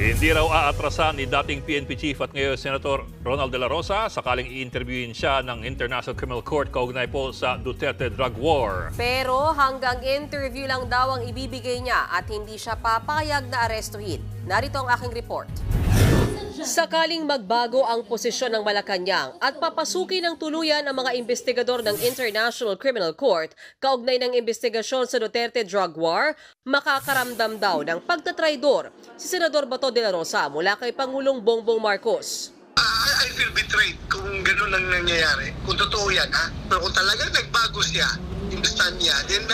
Hindi raw aatrasan ni dating PNP Chief at ngayon Senator Ronald De La Rosa sakaling i-interviewin siya ng International Criminal Court kaugnay po sa Duterte drug war. Pero hanggang interview lang daw ang ibibigay niya at hindi siya papayag na arestuhin. Narito ang aking report. Sakaling magbago ang posisyon ng Malacanang at papasukin ng tuluyan ang mga investigador ng International Criminal Court kaugnay ng investigasyon sa Duterte drug war, makakaramdam daw ng pagtatraidor si Senador Bato de la Rosa mula kay Pangulong Bongbong Marcos. I feel betrayed kung gano'n ang nangyayari. Kung totoo yan, ha? Pero kung talagang nagbago siya, yung stand niya, then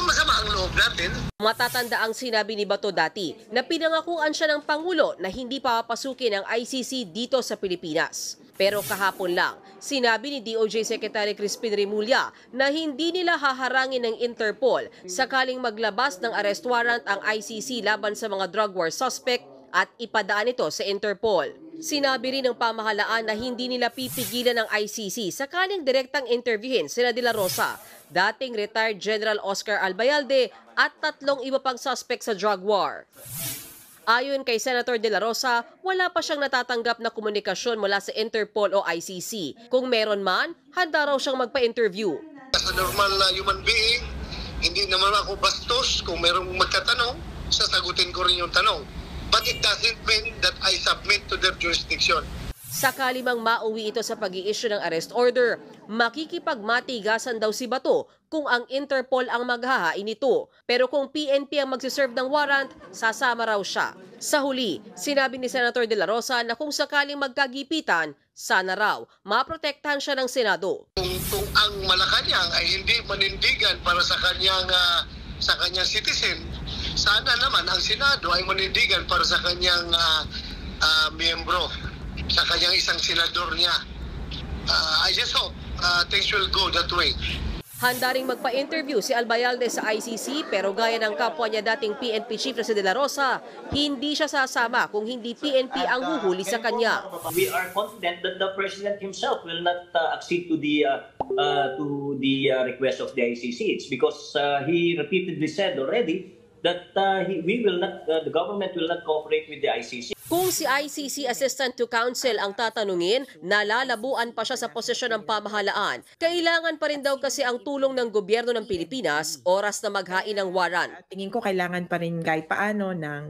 masama ang loob natin. Matatanda ang sinabi ni Bato dati na pinangakuan siya ng Pangulo na hindi papasukin ang ICC dito sa Pilipinas. Pero kahapon lang, sinabi ni DOJ Secretary Crispin Remulla na hindi nila haharangin ng Interpol sakaling maglabas ng arrest warrant ang ICC laban sa mga drug war suspect at ipadaan ito sa Interpol. Sinabi rin ng pamahalaan na hindi nila pipigilan ng ICC sakaling direktang interviewin sina De La Rosa, dating retired General Oscar Albayalde at 3 iba pang suspect sa drug war. Ayon kay Senator De La Rosa, wala pa siyang natatanggap na komunikasyon mula sa Interpol o ICC. Kung meron man, handa raw siyang magpa-interview. As a normal human being, hindi naman ako bastos. Kung merong magtatanong, sasagutin ko rin yung tanong. But it doesn't mean that I submit to their jurisdiction. Sakali mang mauwi ito sa pag-i-issue ng arrest order, makikipagmatigasan daw si Bato kung ang Interpol ang maghahain nito. Pero kung PNP ang magsiserve ng warrant, sasama raw siya. Sa huli, sinabi ni Senator De La Rosa na kung sakaling magkagipitan, sana raw maprotektahan siya ng Senado. Kung ang Malacanang ay hindi manindigan para sa kanyang citizen, sana naman ang Senado ay manindigan para sa kanyang miyembro, sa kanyang isang senador niya. I just hope things will go that way. Handa ring magpa-interview si Albayalde sa ICC pero gaya ng kapwa niya dating PNP Chief na si De La Rosa, hindi siya sasama kung hindi PNP ang huhuli sa kanya. We are confident that the President himself will not accede to the request of the ICC. It's because he repeatedly said already that the government will not cooperate with the ICC. Kung si ICC Assistant to Counsel ang tatanungin, nalalabuan pa siya sa posisyon ng pamahalaan. Kailangan pa rin daw kasi ang tulong ng gobyerno ng Pilipinas oras na maghain ng warrant. Tingin ko kailangan pa rin kahit paano ng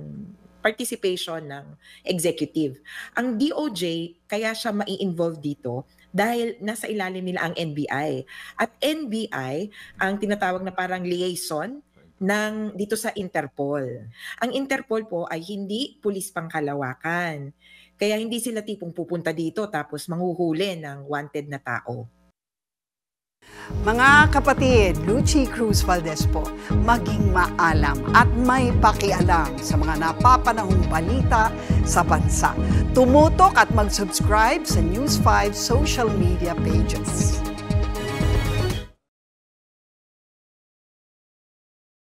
participation ng executive. Ang DOJ, kaya siya mai-involve dito dahil nasa ilalim nila ang NBI. At NBI, ang tinatawag na parang liaison dito sa Interpol. Ang Interpol po ay hindi pulis pangkalawakan. Kaya hindi sila tipong pupunta dito tapos manghuhuli ng wanted na tao. Mga kapatid, Lucy Cruz Valdez po, maging maalam at may pakialam sa mga napapanahong balita sa bansa. Tumutok at mag-subscribe sa News 5 social media pages.